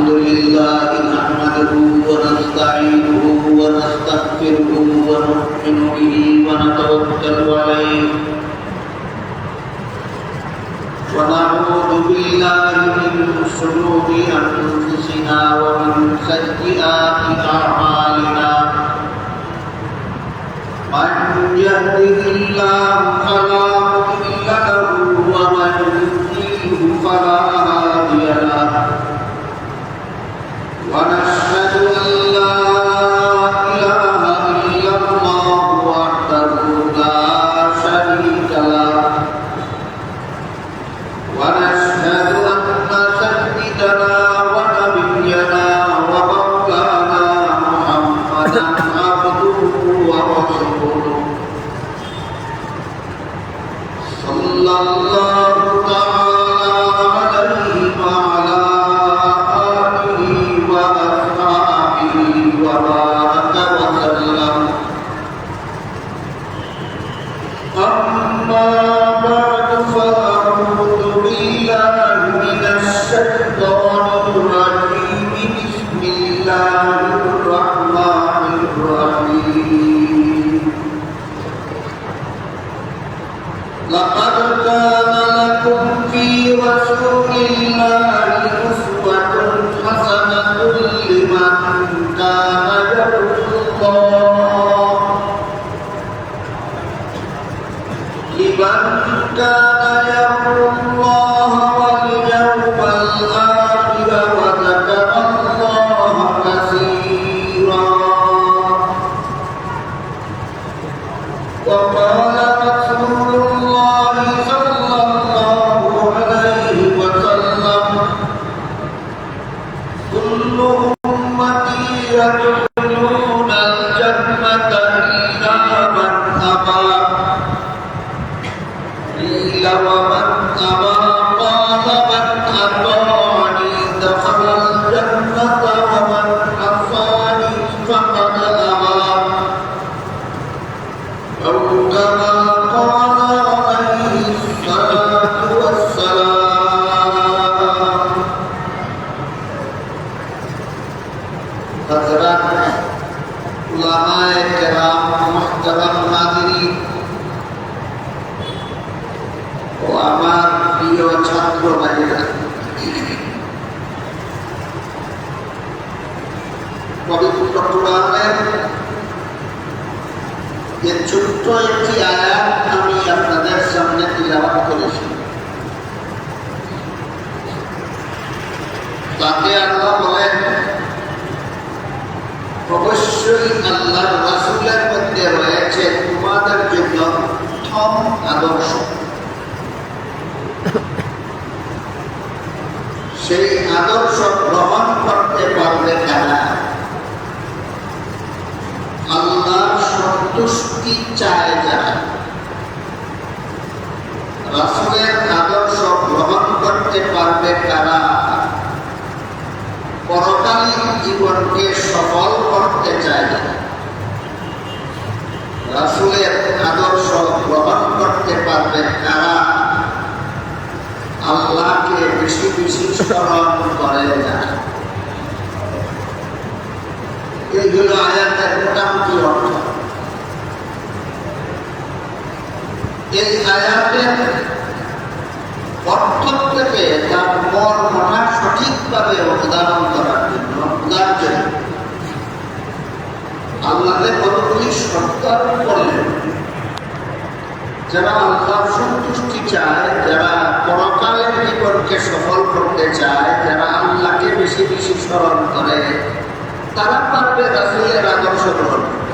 الحمد لله نحمده ونستعينه ونستغفره ونؤمن به ونتوكل عليه ونعوذ بالله من شرور أنفسنا ومن سيئات أعمالنا من يهده الله فلا مضل له ومن يضلل فلا هادي له ونشهد أن لا إله إلا الله وحده لا شريك له ونشهد أن سيدنا ونبينا ومولانا محمدا عبده ورسوله صلى الله تعالى عليه وعلى آله وأصحابه وبارك وسلم أما بعد فأعوذ بالله من الشيطان الرجيم بسم الله الرحمن الرحيم لقد كان لكم في رسول الله أسوة حسنة لمن كان يرجو الله واليوم الآخر وذكر الله كثيرا وقال رسول الله صلى الله عليه وسلم كل أمتي يدخلون الجنة إلا من أبى قيل ومن أبى قال من أطاعني دخل الجنة ومن عصاني فقد أبى أو كما قال عليه الصلاة والسلام. حضرات علماء کرام محترم حاضرین ও আমার প্রিয় ছাত্র ভাইয়েরা, পবিত্র কোরআনের যে ছোট্ট একটি আয়াত আমি আপনাদের সামনে তিলাওয়াত করেছি, তাতে আল্লাহ বলেন অবশ্যই আল্লাহর রাসূলের মধ্যে রয়েছে তোমাদের জন্য উত্তম আদর্শ। সেই আদর্শ গ্রহণ করতে পারবে কারা? আল্লাহর সন্তুষ্টি চায় যারা। রাসূলের আদর্শ গ্রহণ করতে পারবে কারা? পরকালীন জীবনকে সফল করতে চায় যারা। রাসূলের আদর্শ গ্রহণ করতে পারবে কারা? আল্লাহকে বেশি বেশি স্মরণ করে না। এইগুলো আয়াতের মোটামুটি অর্থ। এই আয়াতের অর্থ থেকে তার মর্মটা সঠিকভাবে উদাহরণ করার জন্য আল্লাহকে কতগুলি শর্ত করলেন। যারা আল্লাহর সন্তুষ্টি চায়, যারা পরকালের জীবনকে সফল করতে চায়, যারা আল্লাহকে বেশি বেশি স্মরণ করে, তারা পারবে রাসূলের আদর্শ গ্রহণ করতে।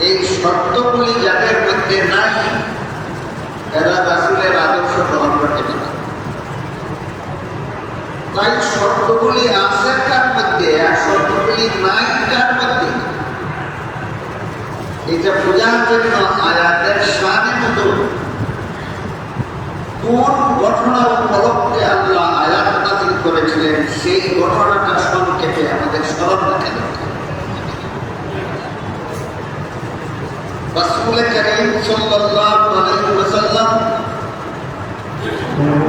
এই শর্তগুলি যাদের মধ্যে নাই, এরা রাসূলের আদর্শ গ্রহণ করতে পারে। তাই শর্তগুলি আছে কার মধ্যে আর শর্তগুলি নাই কার মধ্যে, এটা বোঝার জন্য আয়াতের শানে মতো কোন ঘটনা উপলক্ষে আল্লাহ আয়াত নাযিল করেছিলেন সেই ঘটনাটা সংক্ষেপে আমাদের স্মরণ রাখা দরকার। রাসূল কারীম সাল্লাল্লাহু আলাইহি ওয়াসাল্লাম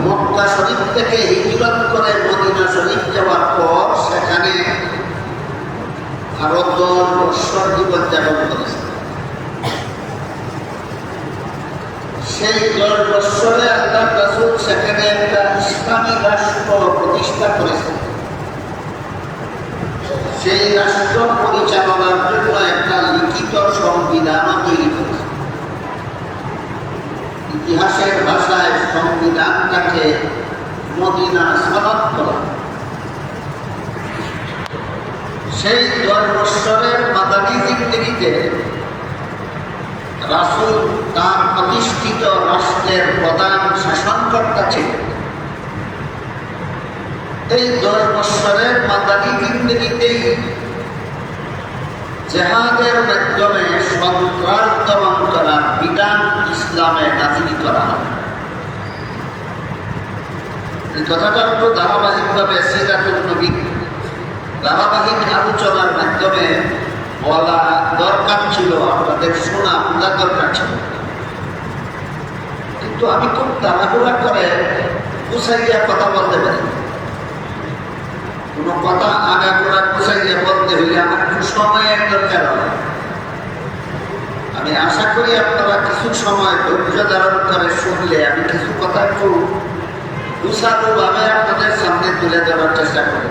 মক্কা শরীফ থেকে হিজরত করে মদিনা শরীফ যাওয়ার পর সেখানে আরো 10 বছর জীবনযাপন করেছে। সেই 10 বছরে আল্লাহ রাসূল সেখানে একটা ইসলামী রাষ্ট্র প্রতিষ্ঠা করেছেন। সেই রাষ্ট্র পরিচালনার জন্য একটা লিখিত সংবিধান তৈরি করেছে। ইতিহাসের ভাষায় সংবিধানটাকে মদিনা সনদ বলা। সেই 10 বছরের মাদানী জিন্দেগিতে রাসূল তার প্রতিষ্ঠিত রাষ্ট্রের প্রধান শাসনকর্তা ছিলেন। এই 10 বছরের মাদানী জিন্দেগিতেই জিহাদের মাধ্যমে সন্ত্রাস দমন করার বিধান ইসলামে নাযিল করা হয়। এই কথাটা একটু ধারাবাহিকভাবে সিরাতুন নবী ধারাবাহিক আলোচনার মাধ্যমে বলা দরকার ছিল, আপনাদের শোনা বোঝা দরকার ছিল, কিন্তু আমি খুব তাড়াহুড়া করে গুছাইয়া কথা বলতে পারি। কোনো কথা আগাগোড়া গুছাইয়া বলতে হইলে আমার একটু সময়ের দরকার হয়। আমি আশা করি আপনারা কিছু সময় ধৈর্য ধারণ করে শুনলে আমি কিছু কথা একটু গুছানো ভাবে আপনাদের সামনে তুলে ধরার চেষ্টা করব।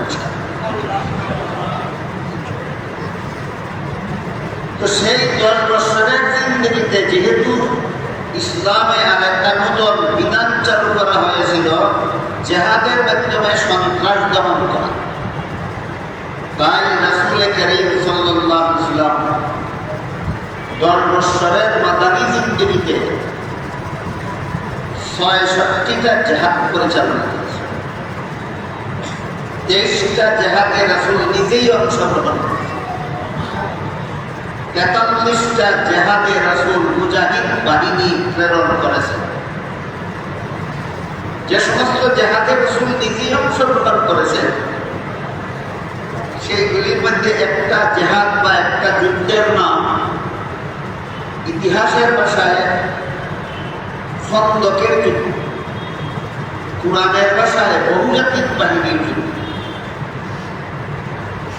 তো সেই 10 বছরের জিন্দেগিতে যেহেতু ইসলামে আর একটা নতুন বিধান চালু করা হয়েছিল জিহাদের মাধ্যমে সন্ত্রাস দমন করা, তাই রাসূল কারীম সাল্লাল্লাহু আলাইহি ওয়াসাল্লাম 10 বছরের মাদানী জিন্দেগিতে ৬৬টা জিহাদ পরিচালনা করেছেন। ২৩টা জিহাদে রাসূল নিজেই অংশগ্রহণ করেছেন। ৪৩টা জিহাদে রাসূল মুজাহিদ বাহিনী প্রেরণ করেছেন। যে সমস্ত জিহাদে রাসূল নিজেই অংশগ্রহণ করেছেন সেইগুলির মধ্যে একটা জিহাদ বা একটা যুদ্ধের নাম ইতিহাসের ভাষায় খন্দকের যুদ্ধ, কুরআনের ভাষায় বহুজাতিক বাহিনীর যুদ্ধ।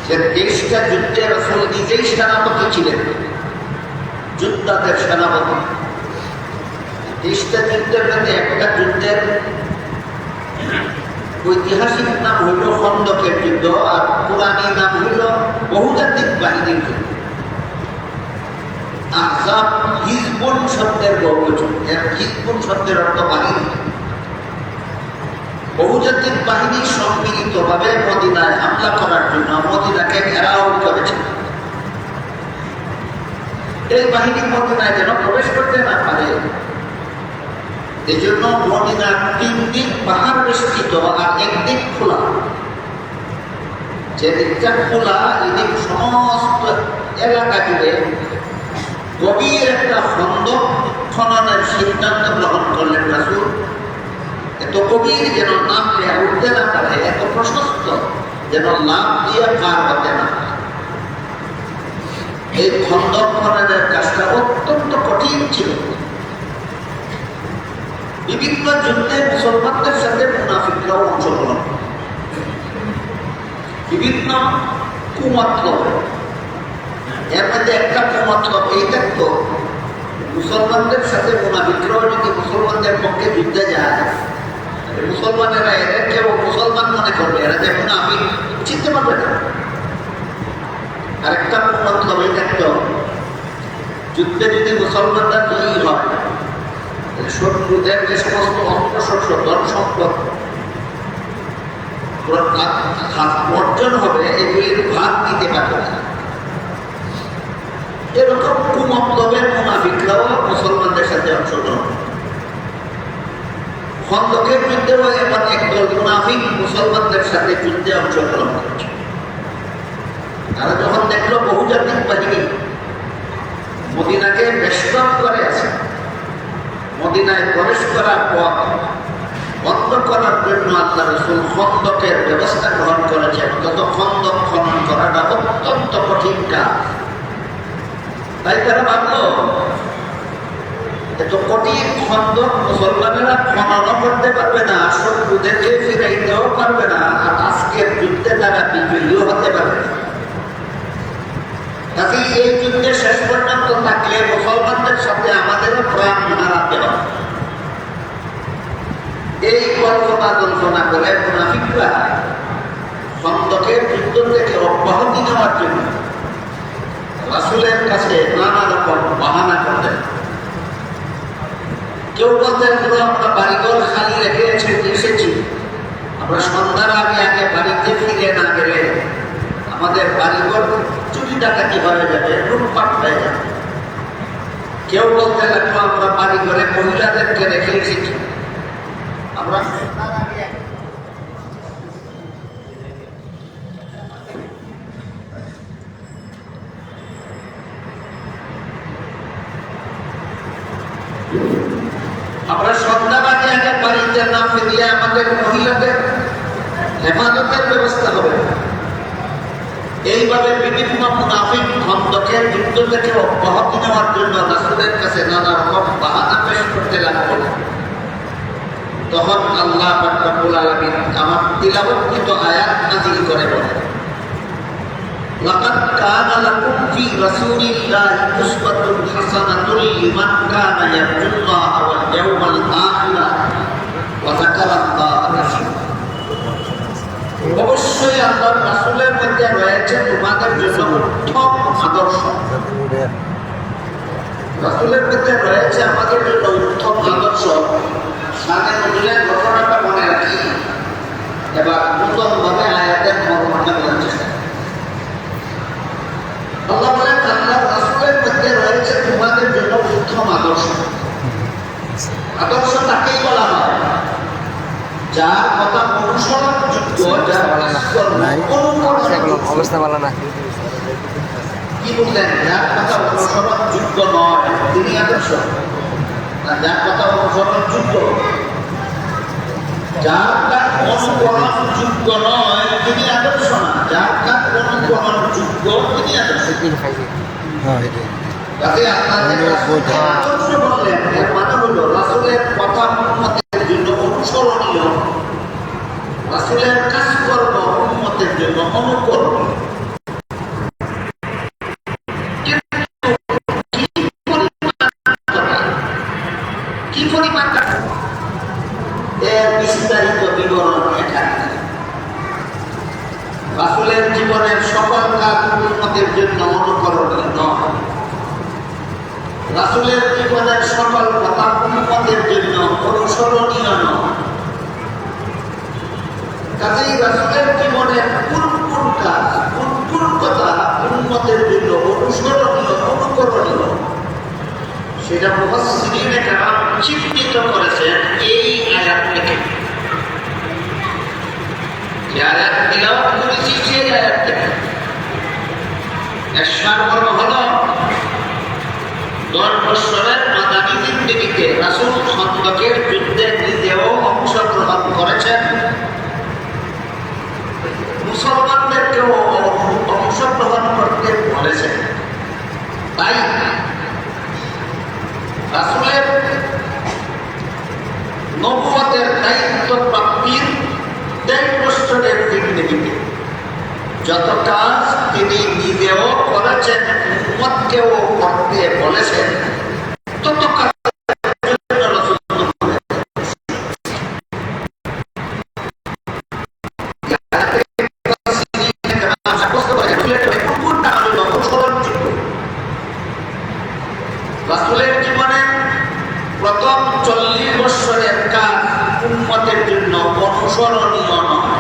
যে ২৩টা যুদ্ধে রাসূল নিজেই সেনাপতি ছিলেন, যোদ্ধাদের সেনাপতি। ২৩টা যুদ্ধের মধ্যে একটা যুদ্ধের ঐতিহাসিক নাম হইল খন্দকের যুদ্ধ, আর পুরানি নাম হইল বহুজাতিক বাহিনীর যুদ্ধ। আহজাব হিজবুন শব্দের বহুবচন, এর হিজবুন শব্দের অর্থ বাহিনী। বহুজাতিক বাহিনী সম্মিলিতভাবে মদিনায় হামলা করার জন্য মদিনাকে ঘেরাও করেছিল। এই বাহিনী মদিনায় যেন প্রবেশ করতে না পারে, এই জন্য মদিনার 3 দিক পাহাড় বেষ্টিত আর একদিক খোলা। যে দিকটা খোলা এদিক সমস্ত এলাকা জুড়ে গভীর একটা খন্দক খননের সিদ্ধান্ত গ্রহণ করলেন রাসূল। এত গভীর যেন নামলে উঠতে না পারে, এত প্রশস্ত যেন লাভ দিয়ে পার হতে না পারে। এই খন্দক খননের কাজটা অত্যন্ত কঠিন ছিল। বিভিন্ন যুদ্ধে মুসলমানদের সাথে মুনাফিকরাও অংশগ্রহণ করে, বিভিন্ন কুমতলব। এর মধ্যে একটা কুমতলব এই থাকতো, মুসলমানদের সাথে মুনাফিকরাও যদি মুসলমানদের পক্ষে যুদ্ধে যায়, মুসলমানেরা এদেরকেও মুসলমান মনে করবে, এরা যে মুনাফিক চিনতে পারবে না। আরেকটা কুমতলব এই থাকতো, যুদ্ধে যদি মুসলমানরা জয়ী হয়, শত্রুদের যে সমস্ত অস্ত্রশস্ত্র ধন সম্পদ অর্জন হবে এগুলির ভাগ দিতে পারবে না। এরকম কুমতলবের মুনাফিকরাও মুসলমানদের সাথে অংশগ্রহণ। খন্দকের যুদ্ধেও এমন একদল মুনাফিক মুসলমানদের সাথে যুদ্ধে অংশগ্রহণ করছে। তারা যখন দেখলো বহুজাতিক বাহিনী মদিনাকে বেষ্টন করে আছে, মদিনায় প্রবেশ করার পথ বন্ধ করার জন্য আল্লাহ রাসূল খন্দকের ব্যবস্থা গ্রহণ করেছেন। তত খন্দক খনন করাটা অত্যন্ত কঠিন কাজ। তাই তারা ভাবল এত কঠিন খন্দক মুসলমানেরা খননও করতে পারবে না, শত্রুদেরকে ফিরাইতেও পারবে না, আর আজকের যুদ্ধে তারা বিজয়ীও হতে পারবে না। কাজে এই যুদ্ধে শেষ পর্যন্ত থাকলে মুসলমানদের সাথে আমাদেরও প্রাণ হারাতে হবে। এই কল্পনা করে মুনাফিকরা খন্দকের যুদ্ধ থেকে অব্যাহতি নেওয়ার জন্য রাসূলের কাছে নানা রকম বাহানা করতেন। কেউ বলতেন আমরা বাড়িঘর খালি রেখে এসেছি, আমরা সন্ধ্যার আগে আগে বাড়িতে ফিরে না গেলে আমাদের বাড়িঘর চুরি ডাকাতি হয়ে যাবে, লুটপাট হয়ে যাবে। কেউ বলতে লাগলো আমরা বাড়িঘরে মহিলাদেরকে রেখে এসেছি, আমরা সন্ধ্যাবাদী আগে বাড়িতে না ফিরিয়ে আমাদের মহিলাদের হেফাজতের ব্যবস্থা হবে। এইভাবে বিভিন্ন মুনাফিক খন্দকের যুদ্ধ থেকে অব্যাহতি নেওয়ার জন্য রাসূলের কাছে নানা রকম বাহানা পেশ করতে লাগলো। তখন আল্লাহ রাব্বুল আলামিন আমার তিলাওয়াতকৃত আয়াত নাযিল করে বলেন, লাকাদ কানা লাকুম ফি রাসূলিল্লাহি উসওয়াতুন হাসানাতুন লিমান কানা ইয়ারজুল্লাহা ওয়াল ইয়াওমাল আখিরা ওয়া যাকারাল্লাহা কাসীরা। অবশ্যই আল্লাহর রাসূলের মধ্যে রয়েছে তোমাদের জন্য উত্তম আদর্শ। রাসূলের মধ্যে রয়েছে আমাদের জন্য উত্তম আদর্শ। সামনে নজরুলের ঘটনাটা মনে রাখি, এবার নতুনভাবে আয়াতের মর্মটা বলার চেষ্টা। আল্লাহ বলেন আল্লাহর রাসূলের মধ্যে রয়েছে তোমাদের জন্য উত্তম আদর্শ। আদর্শ তাকেই বলা হয় যার কথা অনুসরণযোগ্য, যার অবস্থা ভালো না। কি বললেন? যার কথা অনুসরণযোগ্য নয় তিনি আদর্শ, না যার কথা অনুসরণযোগ্য, যার কাজ অনুকরণযোগ্য নয় তিনি আদর্শ না, যার কাজ অনুকরণযোগ্য তিনি আদর্শ। তাতে আপনাদের আদর্শ বললেন এর মানে হলো রাসূলের কথা উম্মতের জন্য অনুসরণীয়, রাসূলের কাজকর্ম উম্মতের জন্য অনুকরণীয়। কি পরিমাণ এর বিস্তারিত বিবরণ এখানে। রাসূলের জীবনের সকল কাজ উম্মতের জন্য অনুকরণীয় নয়, রাসূলের জীবনের সকল কথা উম্মতের জন্য অনুসরণীয় নয়। কাজেই রাসূলের জীবনের কোন কোন কাজ, কোন কোন কথা উম্মতের জন্য অনুসরণীয়, অনুকরণীয়, সেটা মুফাসসিরিনে কেরাম চিহ্নিত করেছেন এই আয়াত থেকে। যে আয়াত তিলাওয়াত করেছি সেই আয়াত থেকে। এর সারমর্ম হলো 10 বছরের মাদানী জিন্দেগিতে রাসূল খন্দকের যুদ্ধে নিজেও অংশগ্রহণ করেছেন, মুসলমানদেরকেও অংশগ্রহণ করতে বলেছেন। তাই রাসূলের নবুয়তের দায়িত্ব প্রাপ্তির 23 বছরের জিন্দেগিতে যত কাজ তিনি নিজেও করেছেন, উম্মতকেও করতে বলেছেন, তত কাজ রাসূলের জীবনে প্রথম 40 বছরের কাজ উম্মতের জন্য অনুসরণীয় নয়।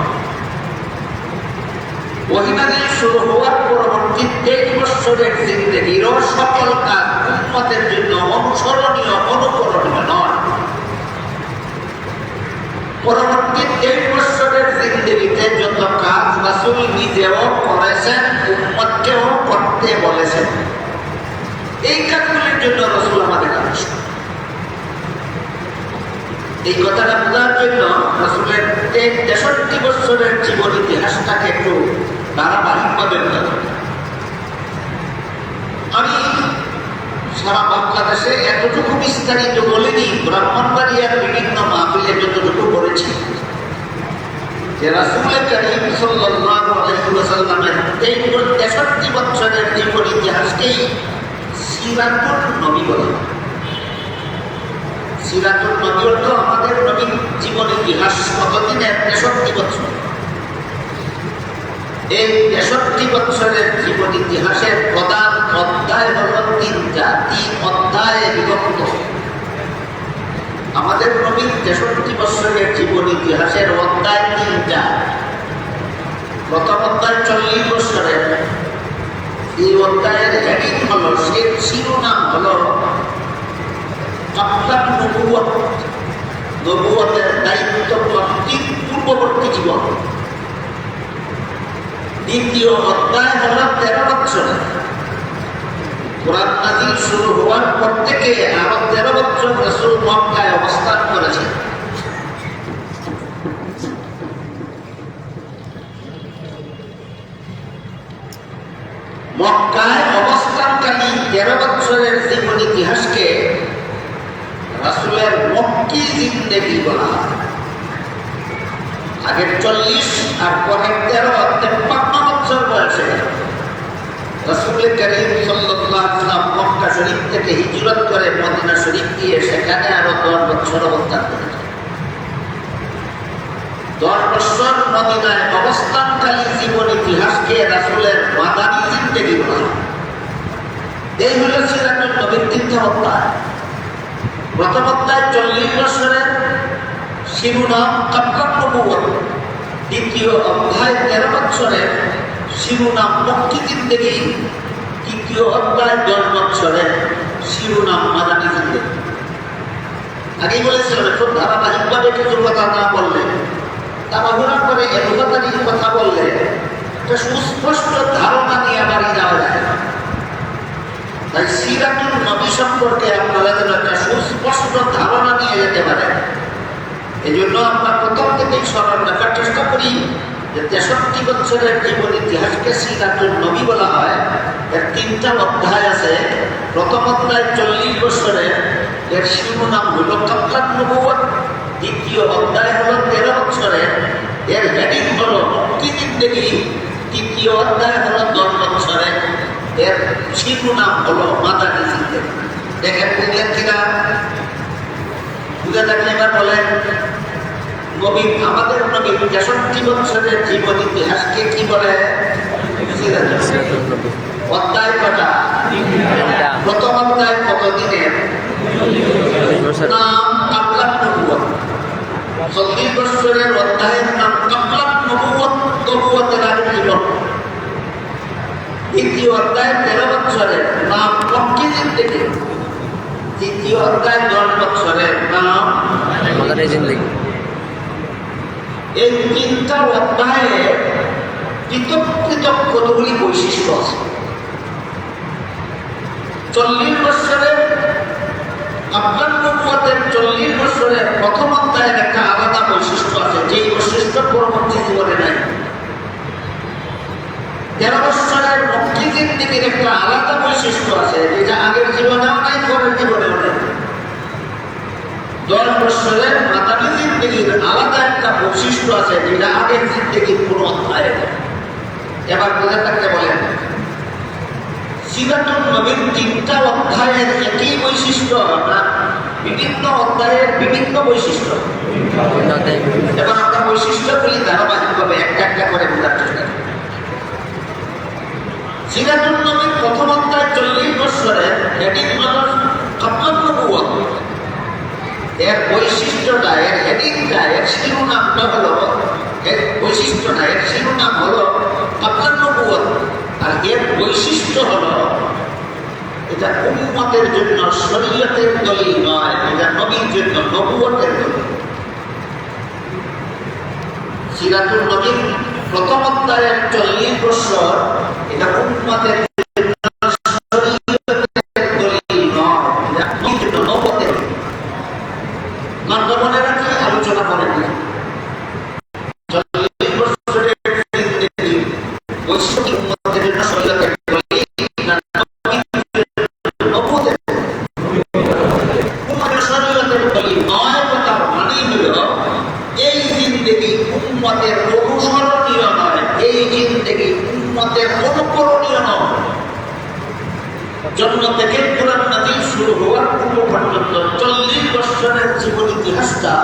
ওহী নাযিল শুরু হওয়ার পরবর্তী 23 বছরের জিন্দেগির সকল কাজ উম্মতের জন্য অনুসরণীয়, অনুকরণীয় নয়। পরবর্তী 23 বছরের জিন্দেগিতে যত কাজ রাসূল নিজেও করেছেন, উম্মতকেও করতে বলেছেন, এই কাজগুলির জন্য রাসূল আমাদের আদর্শ। এই কথাটা বোঝার জন্য রাসূলের 63 বছরের জীবন ইতিহাসটাকে একটু ধারাবাহিকভাবে বোঝা দরকার। আমি সারা বাংলাদেশে এতটুকু বিস্তারিত বলেনি, ব্রাহ্মণবাড়িয়ার বিভিন্ন মাহফিলে যতটুকু বলেছি যে রাসূল কারীম সাল্লাল্লাহু আলাইহি ওয়াসাল্লামের 63 বছরের জীবন ইতিহাসকেই সিরাতুল নবী বলা হয়। সিরাতুল নবী অর্থ আমাদের নবীর জীবন ইতিহাস কতদিনের? 63 বছর। এই 63 বছরের জীবন ইতিহাসের প্রধান অধ্যায় হল 3টা, 3 অধ্যায়ে বিভক্ত। আমাদের নবীর 63 বছরের জীবন ইতিহাসের অধ্যায় 3টা। প্রথম অধ্যায় 40 বছরের। এই অধ্যায়ের হেডিং হলো, শিরোনাম হলো নবুয়তের দায়িত্ব প্রাপ্তির পূর্ববর্তী জীবন। দ্বিতীয় অধ্যায় হল 13 বছরের। কোরআন নাযিল শুরু হওয়ার পর থেকে আরো 13 বছর রাসূল মক্কায় অবস্থান করেছেন। মক্কায় অবস্থানকারী 13 বছরের জীবন ইতিহাসকে রাসূলের মক্কি জিন্দেগি বলা হয়। আগের 40 আর পরের 53 বছর বয়সে রাসূল কারীম সাল্লাল্লাহু আলাইহি ওয়াসাল্লাম মক্কা শরীফ থেকে হিজরত করে মদিনা শরীফ গিয়ে সেখানে আরো 10 বছর অবস্থান করেছেন। 10 বছর মদিনায় অবস্থানকালী জীবন ইতিহাসকে রাসূলের মাদানী জিন্দেগি বলা হয়। এই হল সিরাতুল নবীর 3টা অধ্যায়। প্রথম অধ্যায় 40 বছরের, শিরোনাম কাবলাত নবুওয়াত। দ্বিতীয় অধ্যায় 13 বছরের, শিরোনাম মক্কি জিন্দেগি। তৃতীয় অধ্যায় 10 বছরের, শিরোনাম মাদানী জিন্দেগি। আগেই বলেছিলাম খুব ধারাবাহিকভাবে কিছু কথা না বললে, তাড়াহুড়া করে এলোপাতাড়ি কথা বললে একটা সুস্পষ্ট ধারণা নিয়ে বাড়ি যাওয়া যায় না। তাই সিরাতুল নবী সম্পর্কে আপনারা যেন একটা সুস্পষ্ট ধারণা নিয়ে যেতে পারেন, এই জন্য আমরা প্রথম থেকেই স্মরণ রাখার চেষ্টা করি যে 63 বছরের জীবন ইতিহাসকে সিরাতুল নবী বলা হয়। এর 3টা অধ্যায় আছে। প্রথম অধ্যায় 40 বছরের, এর শিরোনাম হল কাবলাত নবুওয়াত। দ্বিতীয় অধ্যায় হল 13 বছরের, এর হেডিং হল মক্কি জিন্দেগি। তৃতীয় অধ্যায় হল 10 বছরের, এর শিরোনাম হল মাদানী জিন্দেগি। দেখেন বুঝলেন কিনা? বুঝে থাকলে এবার বলেন, নবী আমাদের নবী 63 বছরের জীবন ইতিহাসকে কি বলে? অধ্যায় কটা? প্রথম অধ্যায় কত দিনের? নাম কাবলাত নবুওয়াত। 40 বছরের অধ্যায়ের নাম কাবলাত নবুওয়াত, নবুওয়াতের আগে জীবন। দ্বিতীয় অধ্যায় 13 বছরের, নাম মক্কি জিন্দেগি। তৃতীয় অধ্যায় 10 বছরের, নাম মাদানী জিন্দেগি। এই 3টা অধ্যায়ে পৃথক পৃথক কতগুলি বৈশিষ্ট্য আছে। 40 বছরের কাবলাত নবুওয়াতের 40 বছরের প্রথম অধ্যায়ের একটা আলাদা বৈশিষ্ট্য আছে, যেই বৈশিষ্ট্য পরবর্তী জীবনে নাই। 13 বছরের মক্কি জিন্দেগির একটা আলাদা বৈশিষ্ট্য আছে, যেটা আগের জীবনেও নাই, পরের জীবনেও নাই। 10 বছরের মাদানী জিন্দেগির আলাদা একটা বৈশিষ্ট্য আছে, যেটা আগের জিন্দেগির কোনো অধ্যায়ে নেই। এবার বুঝে থাকতে বলেন, সিরাতুল নবীর 3টা অধ্যায়ের একই বৈশিষ্ট্য না বিভিন্ন অধ্যায়ের বিভিন্ন বৈশিষ্ট্য? এবার আমরা বৈশিষ্ট্যগুলি ধারাবাহিকভাবে একটা একটা করে বোঝার চেষ্টা করি। সিরাতুল নবীর প্রথম অধ্যায় 40 বছরের, হেডিং হল কাবলাত নবুওয়াত। এর বৈশিষ্ট্যটা, এর হেডিংটা, এর শিরোনামটা হলো, এর বৈশিষ্ট্যটা, এর শিরোনাম হলো কাবলাত নবুওয়াত। আর এর বৈশিষ্ট্য হলো এটা উম্মতের জন্য শরীয়তের দলিল নয়, এটা নবীর জন্য নবুয়তের দলিল। সিরাতুল নবীর প্রথম অধ্যায়ের 40 বছর, এটা উম্মতের জন্য শরীয়তের দলিল নয়, এটা নবীর জন্য নবুয়তের। মনে রাখি, আলোচনা করেন না 40 বছরের বৈশিষ্ট্য উম্মতের জন্য শরীয়তের দলিল না নবীর জন্য নবুয়তের। থেকে কোরআন নাযিল শুরু হওয়ার পূর্ব পর্যন্ত 40 বছরের জীবন ইতিহাসটা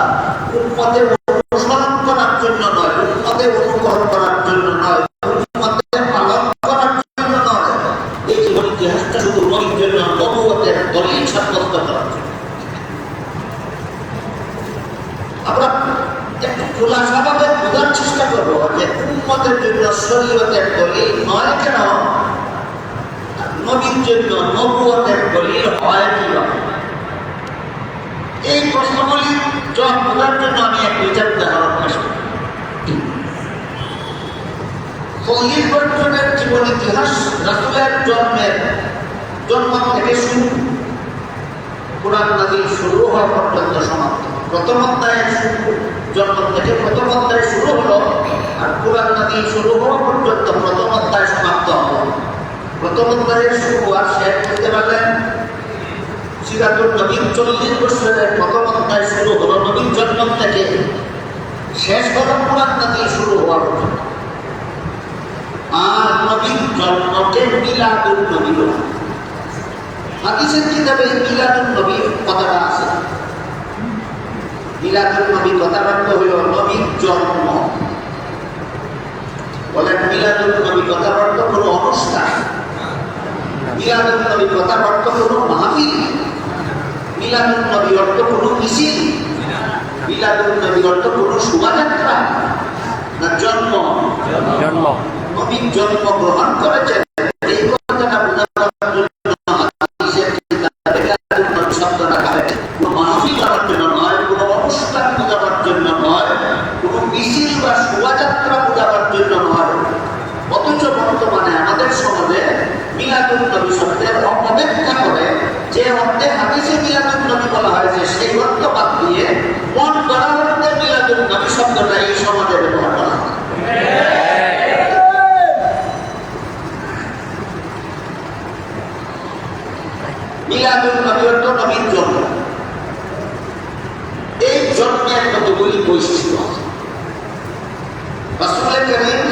উম্মতের অনুসরণ করার জন্য নয়, উম্মতের অনুকরণ করার জন্য নয়, উম্মতের পালন করার জন্য নয়। এই জীবন ইতিহাসটা শুধু নবীর জন্য, নবুয়তের দলিল সাব্যস্ত করার জন্য। আমরা একটু খোলাসাভাবে বোঝার চেষ্টা করবো যে উম্মতের জন্য শরীয়তের দলিল নয় কেন, নবীর জন্য নবুয়তের দলিল হয় কিভাবে। এই প্রশ্নগুলির জবাব বোঝার জন্য আমি এক বিচার দেখার অভ্যাস করি। 40 বছরের জীবন ইতিহাস রাসূলের জন্ম থেকে শুরু, কোরআন নাযিল শুরু হওয়া পর্যন্ত সমাপ্ত। প্রথম অধ্যায়ের জন্ম থেকে প্রথম অধ্যায় শুরু হলো, আর কোরআন নাযিল শুরু হওয়া পর্যন্ত প্রথম অধ্যায় সমাপ্ত হলো। প্রথম অধ্যায়ের শুরু আর শেষ করতে পারলেন সিরাতুন নবীর 40 বছরের প্রথম অধ্যায় শুরু হলো নবীর জন্ম থেকে, শেষ হলো কোরআন নাযিল শুরু হওয়া পর্যন্ত। আর নবীর জন্মকে মিলাদুন নবী বলা। হাদিসের কিতাবে মিলাদুন নবী কথাটা আছে। মিলাদুন নবী কথার অর্থ হলো নবীর জন্ম। বলেন মিলাদুন নবী কথার অর্থ কোনো অনুষ্ঠান, মিলাদুন নবী কথার অর্থ কোনো মাহফিল, মিলাদুন নবী অর্থ কোনো মিছিল, মিলাদুন নবী অর্থ কোনো শোভাযাত্রা না জন্ম। জন্ম নবীর জন্ম গ্রহণ করেছেন এই কথাটা বোঝানোর জন্য হাদিসের কিতাবে মিলাদুন শব্দটা কাটে। কোনো মাহফিল করার জন্য নয়, কোনো অনুষ্ঠান বোঝাবার জন্য নয়, কোনো মিছিল বা শোভাযাত্রা বোঝাবার জন্য নয়। অথচ বর্তমানে আমাদের সমাজে মিলাদুন নবী শব্দের অপব্যাখ্যা করে যে অর্থে হাদিসে মিলাদুন নবী বলা হয়েছে সেই অর্থ বাদ দিয়ে মন গড়া অর্থে মিলাদুন নবী শব্দটা এই সমাজে ব্যবহার করা হয়। মিলাদুন নবী অর্থ নবীর জন্ম। এই জন্মের কতগুলি বৈশিষ্ট্য আছে। রাসূল কারীম